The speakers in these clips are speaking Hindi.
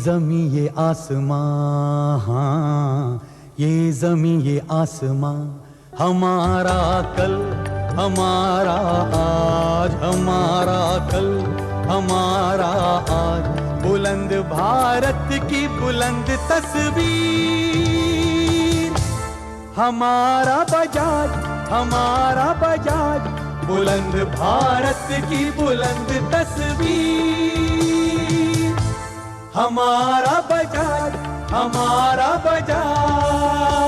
जमी ये आसमां, हाँ ये जमी ये आसमां, हमारा कल हमारा आज, हमारा कल हमारा आज, बुलंद भारत की बुलंद तस्वीर, हमारा बजाज हमारा बजाज, बुलंद भारत की बुलंद तस्वीर, हमारा बजाज हमारा बजाज।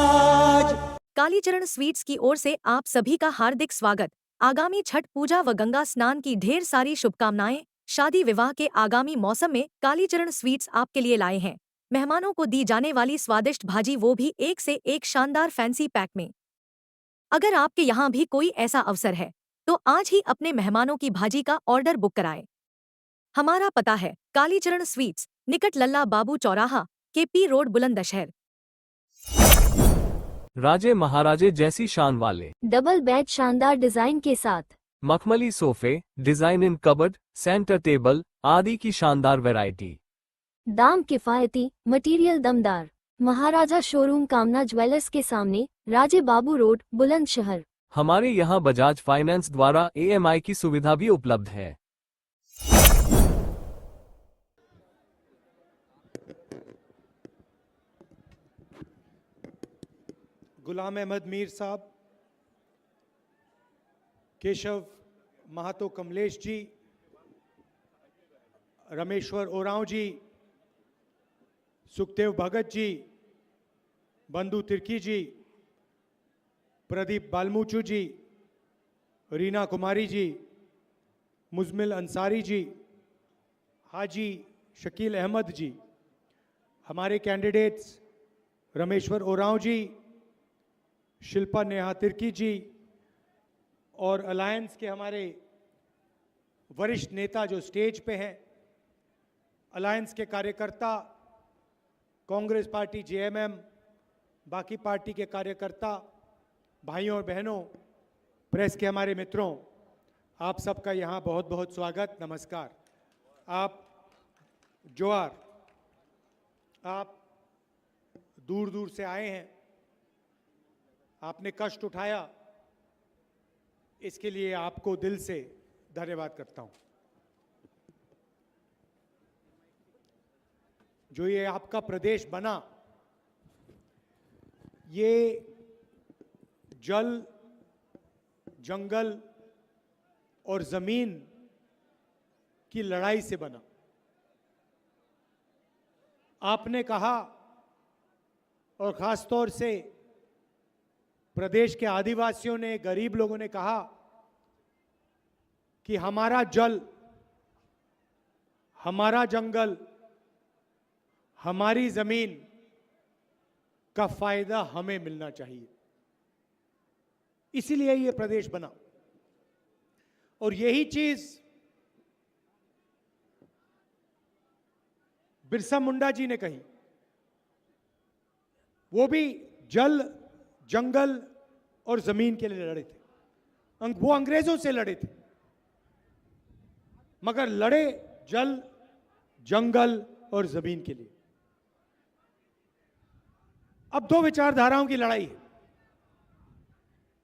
कालीचरण स्वीट्स की ओर से आप सभी का हार्दिक स्वागत। आगामी छठ पूजा व गंगा स्नान की ढेर सारी शुभकामनाएं। शादी विवाह के आगामी मौसम में कालीचरण स्वीट्स आपके लिए लाए हैं मेहमानों को दी जाने वाली स्वादिष्ट भाजी, वो भी एक से एक शानदार फैंसी पैक में। अगर आपके यहाँ भी कोई ऐसा अवसर है तो आज ही अपने मेहमानों की भाजी का ऑर्डर बुक कराएं। हमारा पता है कालीचरण स्वीट्स, निकट लल्ला बाबू चौराहा, KP रोड, बुलंदशहर। राजे महाराजे जैसी शान वाले डबल बेड शानदार डिजाइन के साथ, मखमली सोफे, डिजाइन इन कबर्ड, सेंटर टेबल आदि की शानदार वैरायटी। दाम किफायती, मटेरियल दमदार। महाराजा शोरूम, कामना ज्वेलर्स के सामने, राजे बाबू रोड, बुलंदशहर। हमारे यहाँ बजाज फाइनेंस द्वारा EMI की सुविधा भी उपलब्ध है। गुलाम अहमद मीर साहब, केशव महातो कमलेश जी, रमेश्वर ओरांव जी, सुखदेव भगत जी, बंधु तिर्की जी, प्रदीप बालमूचू जी, रीना कुमारी जी, मुजमिल अंसारी जी, हाजी शकील अहमद जी, हमारे कैंडिडेट्स रमेश्वर ओरांव जी, शिल्पा नेहा तिर्की जी, और अलायंस के हमारे वरिष्ठ नेता जो स्टेज पे हैं, अलायंस के कार्यकर्ता, कांग्रेस पार्टी, JMM, बाकी पार्टी के कार्यकर्ता, भाइयों और बहनों, प्रेस के हमारे मित्रों, आप सबका यहाँ बहुत बहुत स्वागत, नमस्कार। आप जोहार। आप दूर दूर से आए हैं, आपने कष्ट उठाया, इसके लिए आपको दिल से धन्यवाद करता हूं। जो ये आपका प्रदेश बना, ये जल, जंगल और जमीन की लड़ाई से बना। आपने कहा, और खास तौर से प्रदेश के आदिवासियों ने, गरीब लोगों ने कहा कि हमारा जल, हमारा जंगल, हमारी जमीन का फायदा हमें मिलना चाहिए। इसीलिए ये प्रदेश बना। और यही चीज बिरसा मुंडा जी ने कही। वो भी जल, जंगल और जमीन के लिए लड़े थे। वो अंग्रेजों से लड़े थे, मगर लड़े जल, जंगल और जमीन के लिए। अब दो विचारधाराओं की लड़ाई है।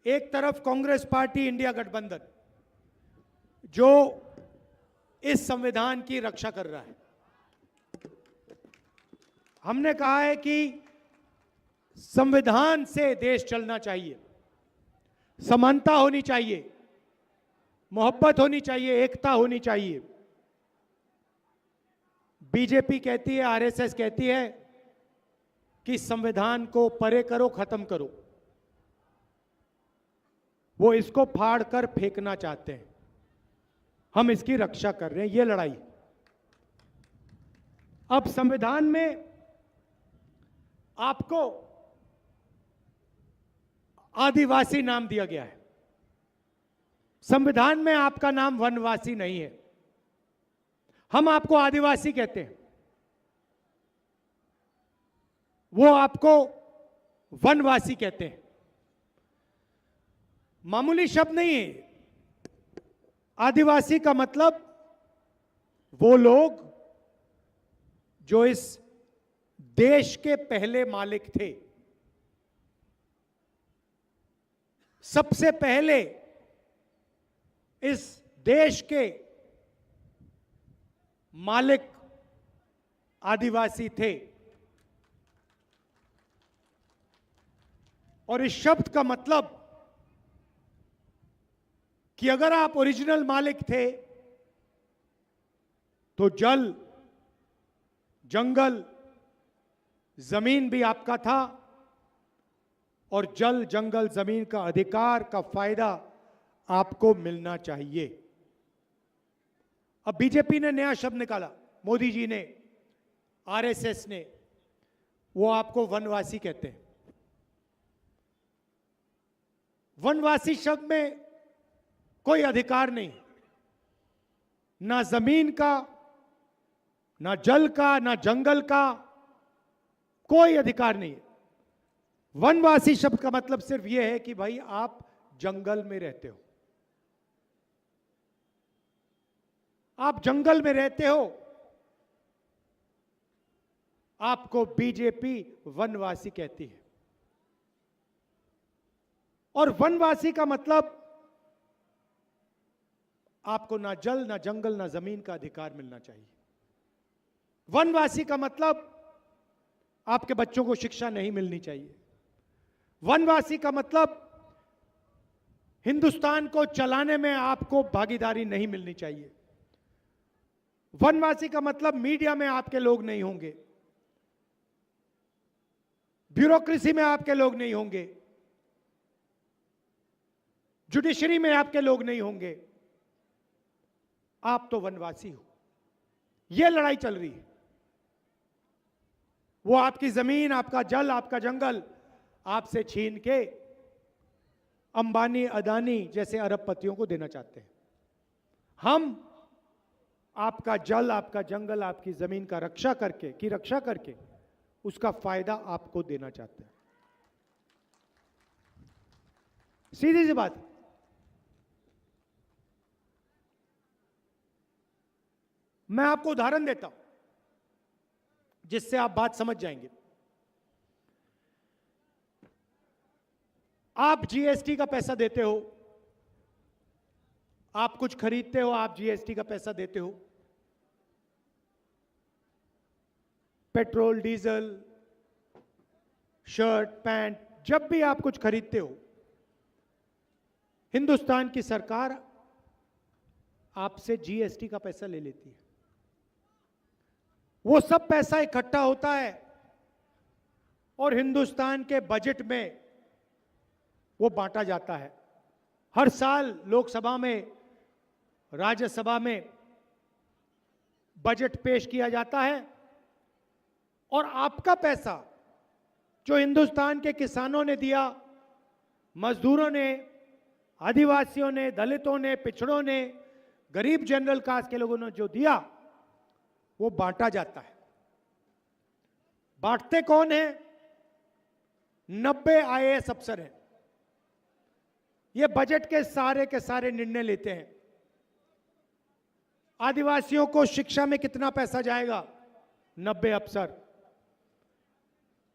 एक तरफ कांग्रेस पार्टी, इंडिया गठबंधन, जो इस संविधान की रक्षा कर रहा है। हमने कहा है कि संविधान से देश चलना चाहिए, समानता होनी चाहिए, मोहब्बत होनी चाहिए, एकता होनी चाहिए। बीजेपी कहती है, RSS कहती है कि संविधान को परे करो, खत्म करो। वो इसको फाड़ कर फेंकना चाहते हैं। हम इसकी रक्षा कर रहे हैं, ये लड़ाई। अब संविधान में आपको आदिवासी नाम दिया गया है। संविधान में आपका नाम वनवासी नहीं है। हम आपको आदिवासी कहते हैं, वो आपको वनवासी कहते हैं। मामूली शब्द नहीं है। आदिवासी का मतलब वो लोग जो इस देश के पहले मालिक थे, सबसे पहले इस देश के मालिक आदिवासी थे। और इस शब्द का मतलब कि अगर आप ओरिजिनल मालिक थे तो जल, जंगल, जमीन भी आपका था, और जल, जंगल, जमीन का अधिकार का फायदा आपको मिलना चाहिए। अब बीजेपी ने नया शब्द निकाला, मोदी जी ने, आरएसएस ने, वो आपको वनवासी कहते हैं। वनवासी शब्द में कोई अधिकार नहीं, ना जमीन का, ना जल का, ना जंगल का, कोई अधिकार नहीं है। वनवासी शब्द का मतलब सिर्फ यह है कि भाई आप जंगल में रहते हो, आप जंगल में रहते हो, आपको बीजेपी वनवासी कहती है। और वनवासी का मतलब आपको ना जल, ना जंगल, ना जमीन का अधिकार मिलना चाहिए। वनवासी का मतलब आपके बच्चों को शिक्षा नहीं मिलनी चाहिए। वनवासी का मतलब हिंदुस्तान को चलाने में आपको भागीदारी नहीं मिलनी चाहिए। वनवासी का मतलब मीडिया में आपके लोग नहीं होंगे, ब्यूरोक्रेसी में आपके लोग नहीं होंगे, जुडिशरी में आपके लोग नहीं होंगे। आप तो वनवासी हो। यह लड़ाई चल रही है। वो आपकी जमीन, आपका जल, आपका जंगल आपसे छीन के अंबानी, अदानी जैसे अरबपतियों को देना चाहते हैं। हम आपका जल, आपका जंगल, आपकी जमीन का रक्षा करके उसका फायदा आपको देना चाहते हैं। सीधी सी बात। मैं आपको उदाहरण देता हूं जिससे आप बात समझ जाएंगे। आप जीएसटी का पैसा देते हो, आप कुछ खरीदते हो, आप जीएसटी का पैसा देते हो। पेट्रोल, डीजल, शर्ट, पैंट, जब भी आप कुछ खरीदते हो, हिंदुस्तान की सरकार आपसे जीएसटी का पैसा ले लेती है। वो सब पैसा इकट्ठा होता है और हिंदुस्तान के बजट में वो बांटा जाता है। हर साल लोकसभा में, राज्यसभा में बजट पेश किया जाता है और आपका पैसा जो हिंदुस्तान के किसानों ने दिया, मजदूरों ने, आदिवासियों ने, दलितों ने, पिछड़ों ने, गरीब जनरल कास्ट के लोगों ने जो दिया, वो बांटा जाता है। बांटते कौन है? 90 आईएएस अफसर हैं। ये बजट के सारे निर्णय लेते हैं। आदिवासियों को शिक्षा में कितना पैसा जाएगा? 90 अफसर।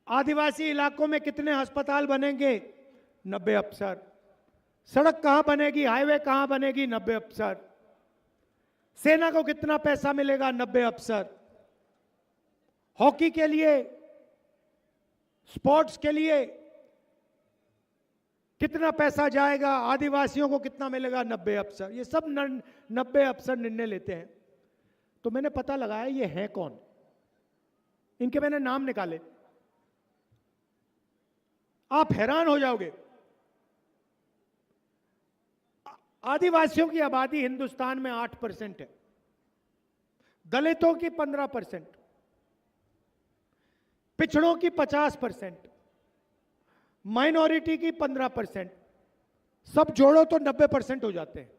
आदिवासी इलाकों में कितने अस्पताल बनेंगे? 90 अफसर। सड़क कहां बनेगी, हाईवे कहां बनेगी? 90 अफसर। सेना को कितना पैसा मिलेगा? 90 अफसर। हॉकी के लिए, स्पोर्ट्स के लिए कितना पैसा जाएगा, आदिवासियों को कितना मिलेगा? 90 अफसर। ये सब 90 अफसर निर्णय लेते हैं। तो मैंने पता लगाया ये हैं कौन, इनके मैंने नाम निकाले। आप हैरान हो जाओगे। आदिवासियों की आबादी हिंदुस्तान में 8% है, दलितों की 15%, पिछड़ों की 50%, माइनॉरिटी की 15%, सब जोड़ो तो 90% हो जाते हैं।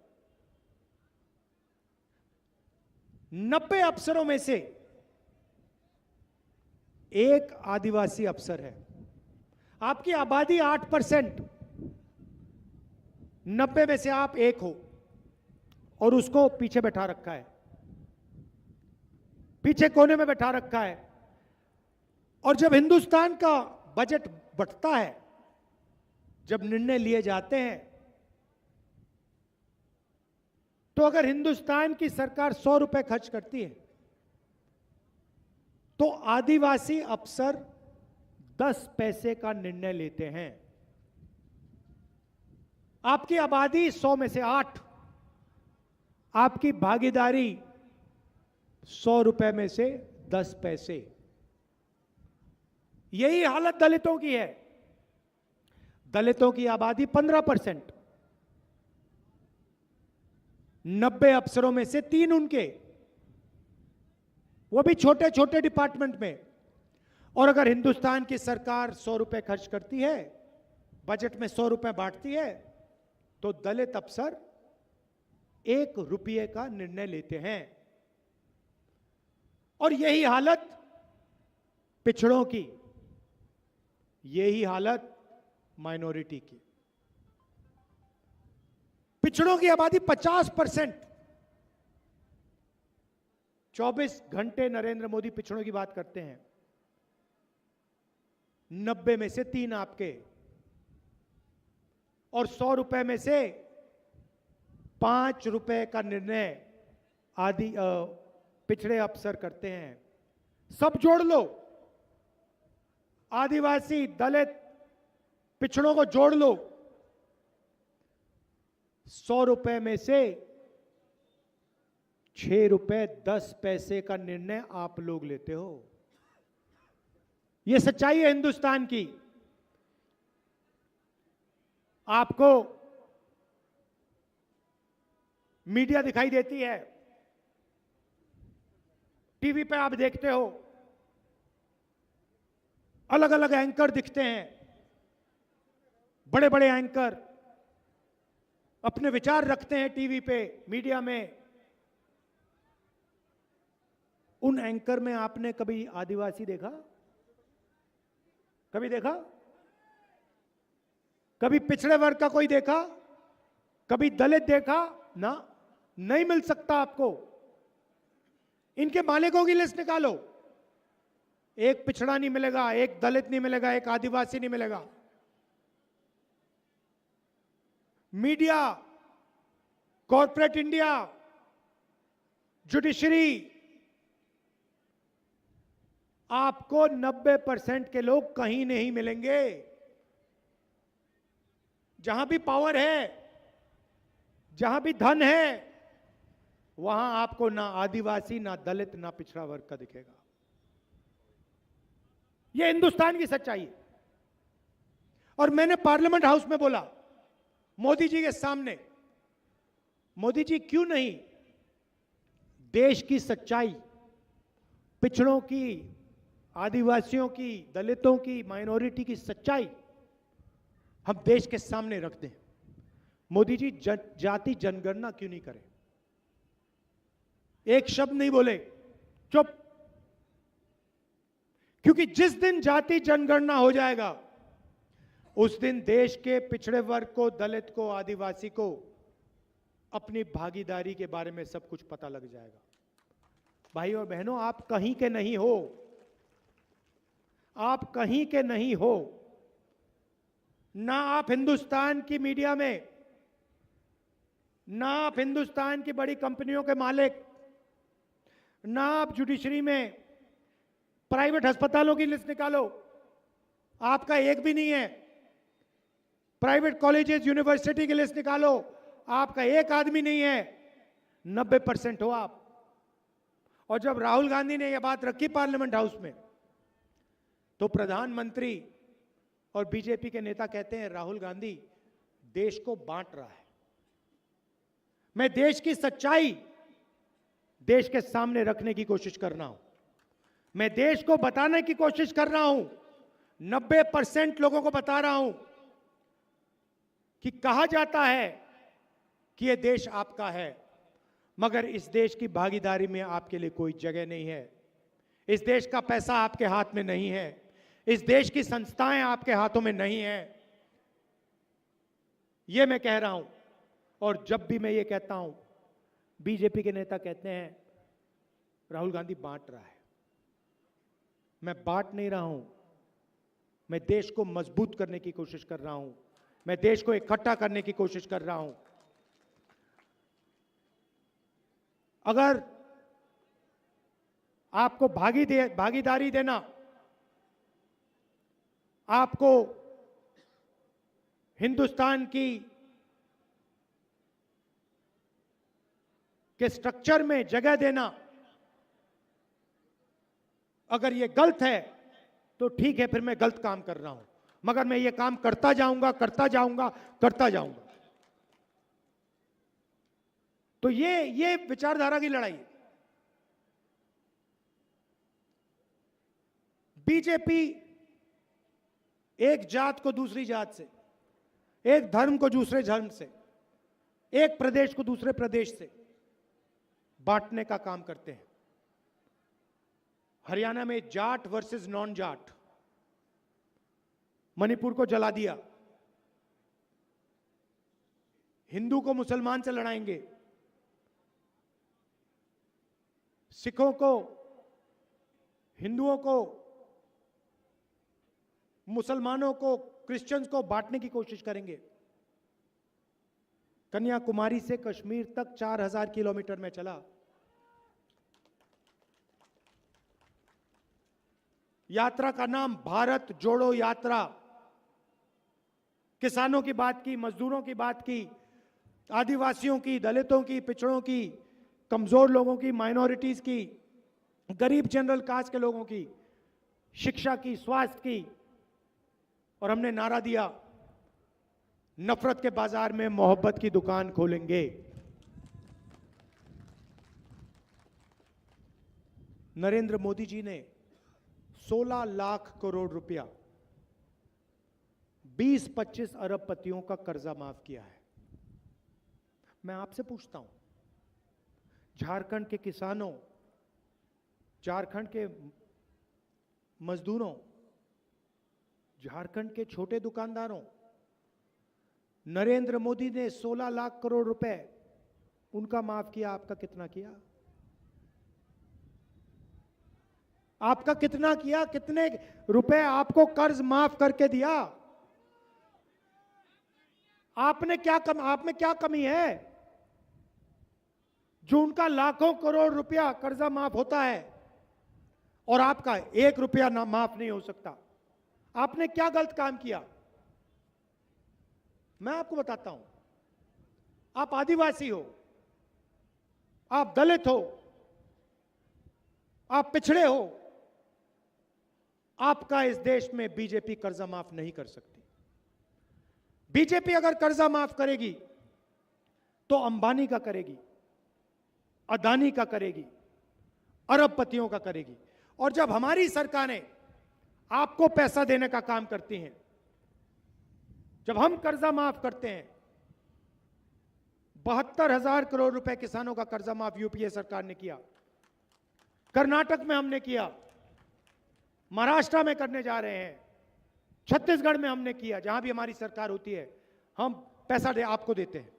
90 अफसरों में से एक आदिवासी अफसर है। आपकी आबादी 8%, 90 में से आप एक हो और उसको पीछे बैठा रखा है, पीछे कोने में बैठा रखा है। और जब हिंदुस्तान का बजट बढ़ता है, जब निर्णय लिए जाते हैं, तो अगर हिंदुस्तान की सरकार 100 रुपए खर्च करती है, तो आदिवासी अफसर 10 पैसे का निर्णय लेते हैं। आपकी आबादी 100 में से 8, आपकी भागीदारी 100 रुपए में से 10 पैसे। यही हालत दलितों की है। दलितों की आबादी 15%, 90 अफसरों में से 3 उनके, वो भी छोटे छोटे डिपार्टमेंट में। और अगर हिंदुस्तान की सरकार 100 रुपए खर्च करती है, बजट में 100 रुपए बांटती है, तो दलित अफसर 1 रुपये का निर्णय लेते हैं। और यही हालत पिछड़ों की, यही हालत माइनॉरिटी की। पिछड़ों की आबादी 50%। 24 घंटे नरेंद्र मोदी पिछड़ों की बात करते हैं। 90 में से 3 आपके, और 100 रुपए में से 5 रुपए का निर्णय पिछड़े अफसर करते हैं। सब जोड़ लो, आदिवासी, दलित, पिछड़ों को जोड़ लो, 100 रुपए में से 6 रुपए 10 पैसे का निर्णय आप लोग लेते हो। यह सच्चाई है हिंदुस्तान की। आपको मीडिया दिखाई देती है, टीवी पे आप देखते हो, अलग अलग एंकर दिखते हैं, बड़े बड़े एंकर अपने विचार रखते हैं टीवी पे, मीडिया में। उन एंकर में आपने कभी आदिवासी देखा? कभी देखा? कभी पिछड़े वर्ग का कोई देखा? कभी दलित देखा? ना, नहीं मिल सकता आपको। इनके मालिकों की लिस्ट निकालो, एक पिछड़ा नहीं मिलेगा, एक दलित नहीं मिलेगा, एक आदिवासी नहीं मिलेगा। मीडिया, कॉर्पोरेट इंडिया, जुडिशरी, आपको 90% के लोग कहीं नहीं मिलेंगे। जहां भी पावर है, जहां भी धन है, वहां आपको ना आदिवासी, ना दलित, ना पिछड़ा वर्ग का दिखेगा। यह हिंदुस्तान की सच्चाई है। और मैंने पार्लियामेंट हाउस में बोला, मोदी जी के सामने, मोदी जी क्यों नहीं देश की सच्चाई, पिछड़ों की, आदिवासियों की, दलितों की, माइनॉरिटी की सच्चाई हम देश के सामने रख दें। मोदी जी जाति जनगणना क्यों नहीं करें? एक शब्द नहीं बोले, चुप। क्योंकि जिस दिन जाति जनगणना हो जाएगा, उस दिन देश के पिछड़े वर्ग को, दलित को, आदिवासी को अपनी भागीदारी के बारे में सब कुछ पता लग जाएगा। भाई और बहनों, आप कहीं के नहीं हो, आप कहीं के नहीं हो। ना आप हिंदुस्तान की मीडिया में, ना आप हिंदुस्तान की बड़ी कंपनियों के मालिक, ना आप जुडिशरी में। प्राइवेट अस्पतालों की लिस्ट निकालो, आपका एक भी नहीं है। प्राइवेट कॉलेजेस, यूनिवर्सिटी की लिस्ट निकालो, आपका एक आदमी नहीं है। 90% हो आप। और जब राहुल गांधी ने यह बात रखी पार्लियामेंट हाउस में, तो प्रधानमंत्री और बीजेपी के नेता कहते हैं राहुल गांधी देश को बांट रहा है। मैं देश की सच्चाई देश के सामने रखने की कोशिश कर रहा हूं। मैं देश को बताने की कोशिश कर रहा हूं। 90% लोगों को बता रहा हूं कि कहा जाता है कि यह देश आपका है, मगर इस देश की भागीदारी में आपके लिए कोई जगह नहीं है। इस देश का पैसा आपके हाथ में नहीं है। इस देश की संस्थाएं आपके हाथों में नहीं है। यह मैं कह रहा हूं। और जब भी मैं ये कहता हूं, बीजेपी के नेता कहते हैं राहुल गांधी बांट रहा है। मैं बांट नहीं रहा हूं, मैं देश को मजबूत करने की कोशिश कर रहा हूं, मैं देश को इकट्ठा करने की कोशिश कर रहा हूं। अगर आपको भागीदारी देना, आपको हिंदुस्तान के स्ट्रक्चर में जगह देना, अगर ये गलत है तो ठीक है, फिर मैं गलत काम कर रहा हूं, मगर मैं ये काम करता जाऊंगा, करता जाऊंगा, करता जाऊंगा। तो ये विचारधारा की लड़ाई है। बीजेपी एक जात को दूसरी जात से, एक धर्म को दूसरे धर्म से, एक प्रदेश को दूसरे प्रदेश से बांटने का काम करते हैं। हरियाणा में जाट वर्सेस नॉन जाट, मणिपुर को जला दिया, हिंदू को मुसलमान से लड़ाएंगे, सिखों को, हिंदुओं को, मुसलमानों को, क्रिश्चियंस को बांटने की कोशिश करेंगे। कन्याकुमारी से कश्मीर तक 4000 किलोमीटर में चला। यात्रा का नाम भारत जोड़ो यात्रा। किसानों की बात की, मजदूरों की बात की, आदिवासियों की, दलितों की, पिछड़ों की, कमजोर लोगों की, माइनॉरिटीज की, गरीब जनरल कास्ट के लोगों की, शिक्षा की, स्वास्थ्य की। और हमने नारा दिया, नफरत के बाजार में मोहब्बत की दुकान खोलेंगे। नरेंद्र मोदी जी ने 16 लाख करोड़ रुपया 20-25 अरबपतियों का कर्जा माफ किया है। मैं आपसे पूछता हूं, झारखंड के किसानों, झारखंड के मजदूरों, झारखंड के छोटे दुकानदारों, नरेंद्र मोदी ने 16 लाख करोड़ रुपए उनका माफ किया, आपका कितना किया? आपका कितना किया? कितने रुपए आपको कर्ज माफ करके दिया? आप में क्या कमी है जो उनका लाखों करोड़ रुपया कर्जा माफ होता है और आपका 1 रुपया ना माफ नहीं हो सकता? आपने क्या गलत काम किया? मैं आपको बताता हूं। आप आदिवासी हो, आप दलित हो, आप पिछड़े हो, आपका इस देश में बीजेपी कर्जा माफ नहीं कर सकती। बीजेपी अगर कर्जा माफ करेगी तो अंबानी का करेगी, अदानी का करेगी, अरबपतियों का करेगी। और जब हमारी सरकारें आपको पैसा देने का काम करती हैं, जब हम कर्जा माफ करते हैं, 72,000 करोड़ रुपए किसानों का कर्जा माफ यूपीए सरकार ने किया, कर्नाटक में हमने किया, महाराष्ट्र में करने जा रहे हैं, छत्तीसगढ़ में हमने किया। जहां भी हमारी सरकार होती है हम पैसा आपको देते हैं।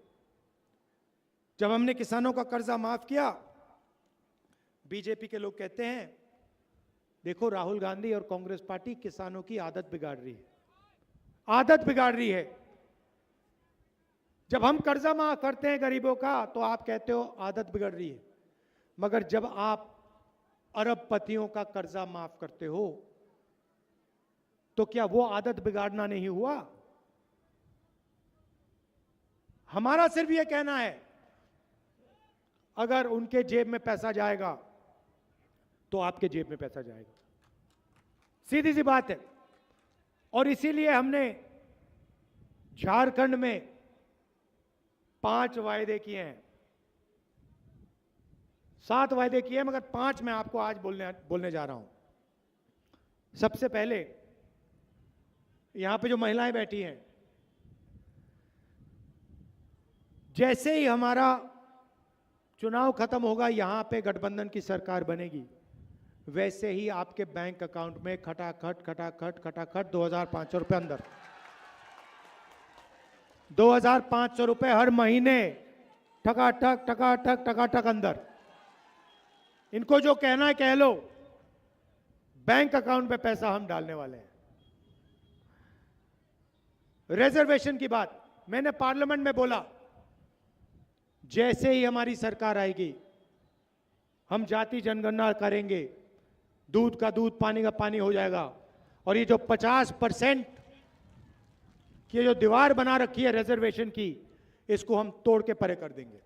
जब हमने किसानों का कर्जा माफ किया, बीजेपी के लोग कहते हैं देखो राहुल गांधी और कांग्रेस पार्टी किसानों की आदत बिगाड़ रही है, आदत बिगाड़ रही है। जब हम कर्जा माफ करते हैं गरीबों का तो आप कहते हो आदत बिगड़ रही है, मगर जब आप अरबपतियों का कर्जा माफ करते हो तो क्या वो आदत बिगाड़ना नहीं हुआ? हमारा सिर्फ ये कहना है, अगर उनके जेब में पैसा जाएगा तो आपके जेब में पैसा जाएगा, सीधी सी बात है। और इसीलिए हमने झारखंड में 5 वायदे किए हैं, 7 वायदे किए हैं, मगर 5 मैं आपको आज बोलने जा रहा हूं। सबसे पहले यहां पे जो महिलाएं बैठी हैं, जैसे ही हमारा चुनाव खत्म होगा, यहां पे गठबंधन की सरकार बनेगी, वैसे ही आपके बैंक अकाउंट में खटाखट खटाखट खटाखट 2,500 रुपए अंदर, 2,500 रुपए हर महीने ठकाठक ठकाठक ठकाठक अंदर। इनको जो कहना है कह लो, बैंक अकाउंट में पैसा हम डालने वाले हैं। रिजर्वेशन की बात मैंने पार्लियामेंट में बोला, जैसे ही हमारी सरकार आएगी हम जाति जनगणना करेंगे, दूध का दूध पानी का पानी हो जाएगा। और ये जो 50% की जो दीवार बना रखी है रिजर्वेशन की, इसको हम तोड़ के परे कर देंगे।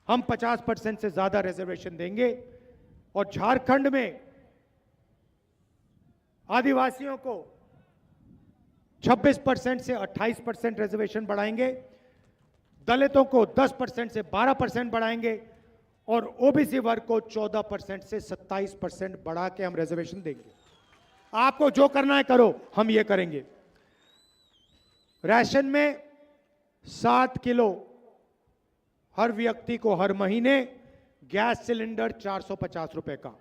हम 50% से ज्यादा रिजर्वेशन देंगे और झारखंड में आदिवासियों को 26% से 28% रिजर्वेशन बढ़ाएंगे, दलितों को 10% से 12% बढ़ाएंगे और ओबीसी वर्ग को 14% से 27% बढ़ा के हम रिजर्वेशन देंगे। आपको जो करना है करो, हम ये करेंगे। राशन में 7 किलो हर व्यक्ति को हर महीने, गैस सिलेंडर 450 रुपए का।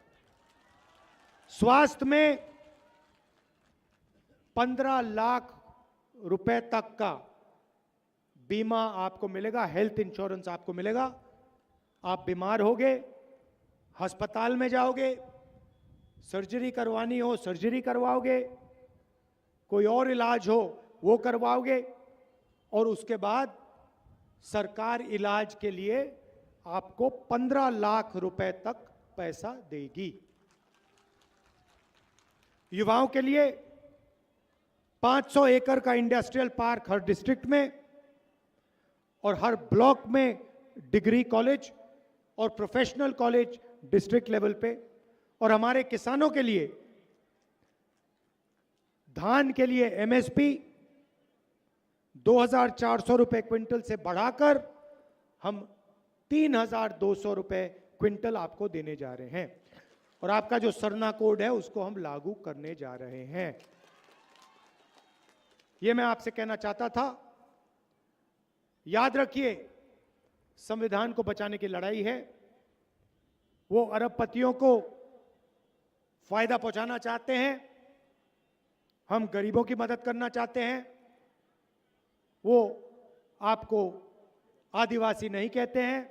स्वास्थ्य में 15 लाख रुपए तक का बीमा आपको मिलेगा, हेल्थ इंश्योरेंस आपको मिलेगा। आप बीमार होगे, अस्पताल में जाओगे, सर्जरी करवानी हो सर्जरी करवाओगे, कोई और इलाज हो वो करवाओगे, और उसके बाद सरकार इलाज के लिए आपको 15 लाख रुपए तक पैसा देगी। युवाओं के लिए 500 एकड़ का इंडस्ट्रियल पार्क हर डिस्ट्रिक्ट में और हर ब्लॉक में डिग्री कॉलेज और प्रोफेशनल कॉलेज डिस्ट्रिक्ट लेवल पे। और हमारे किसानों के लिए धान के लिए एमएसपी 2400 रुपए क्विंटल से बढ़ाकर हम 3200 रुपए क्विंटल आपको देने जा रहे हैं। और आपका जो सरना कोड है उसको हम लागू करने जा रहे हैं। यह मैं आपसे कहना चाहता था। याद रखिए, संविधान को बचाने की लड़ाई है। वो अरबपतियों को फायदा पहुंचाना चाहते हैं, हम गरीबों की मदद करना चाहते हैं। वो आपको आदिवासी नहीं कहते हैं,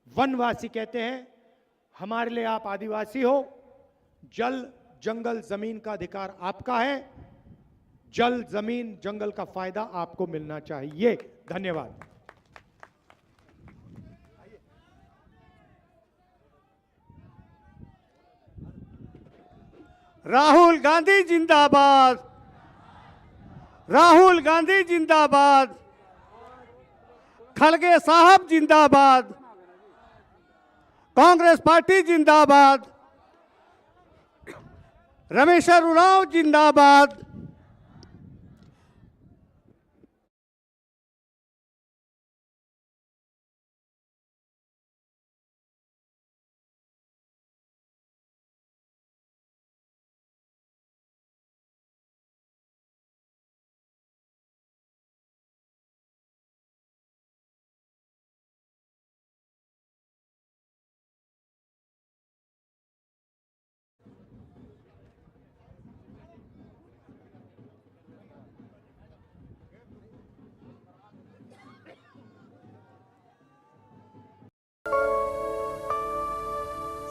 वनवासी कहते हैं। हमारे लिए आप आदिवासी हो। जल जंगल जमीन का अधिकार आपका है। जल जमीन जंगल का फायदा आपको मिलना चाहिए। धन्यवाद। राहुल गांधी जिंदाबाद, राहुल गांधी जिंदाबाद, खड़गे साहब जिंदाबाद, कांग्रेस पार्टी जिंदाबाद, रमेश्वर उरांव जिंदाबाद।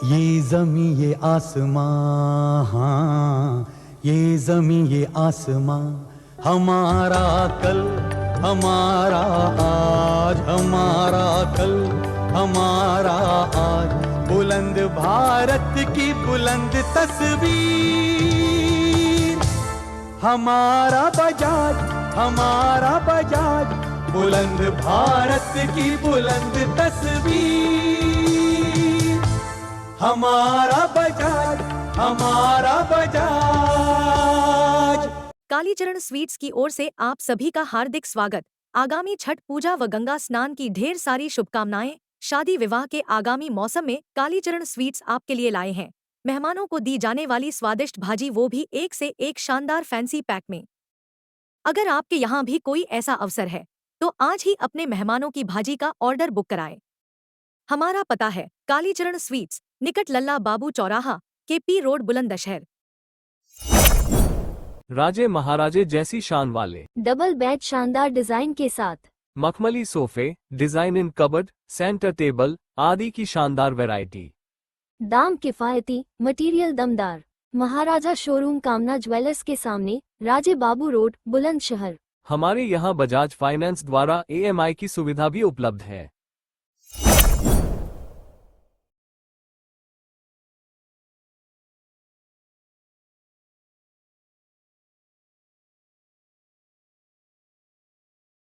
ये जमी ये आसमां, हाँ ये जमी ये आसमां, हमारा कल हमारा आज, हमारा कल हमारा आज। बुलंद भारत की बुलंद तस्वीर, हमारा बजाज हमारा बजाज। बुलंद भारत की बुलंद तस्वीर, हमारा बजाज हमारा बजाज। कालीचरण स्वीट्स की ओर से आप सभी का हार्दिक स्वागत। आगामी छठ पूजा व गंगा स्नान की ढेर सारी शुभकामनाएं। शादी विवाह के आगामी मौसम में कालीचरण स्वीट्स आपके लिए लाए हैं मेहमानों को दी जाने वाली स्वादिष्ट भाजी, वो भी एक से एक शानदार फैंसी पैक में। अगर आपके यहाँ भी कोई ऐसा अवसर है तो आज ही अपने मेहमानों की भाजी का ऑर्डर बुक कराएं। हमारा पता है कालीचरण स्वीट्स, निकट लल्ला बाबू चौराहा, केपी रोड, बुलंदशहर। राजे महाराजे जैसी शान वाले डबल बेड शानदार डिजाइन के साथ, मखमली सोफे, डिजाइन इन कबर्ड, सेंटर टेबल आदि की शानदार वैरायटी। दाम किफायती, मटेरियल दमदार। महाराजा शोरूम कामना ज्वेलर्स के सामने, राजे बाबू रोड, बुलंदशहर। हमारे यहाँ बजाज फाइनेंस द्वारा EMI की सुविधा भी उपलब्ध है।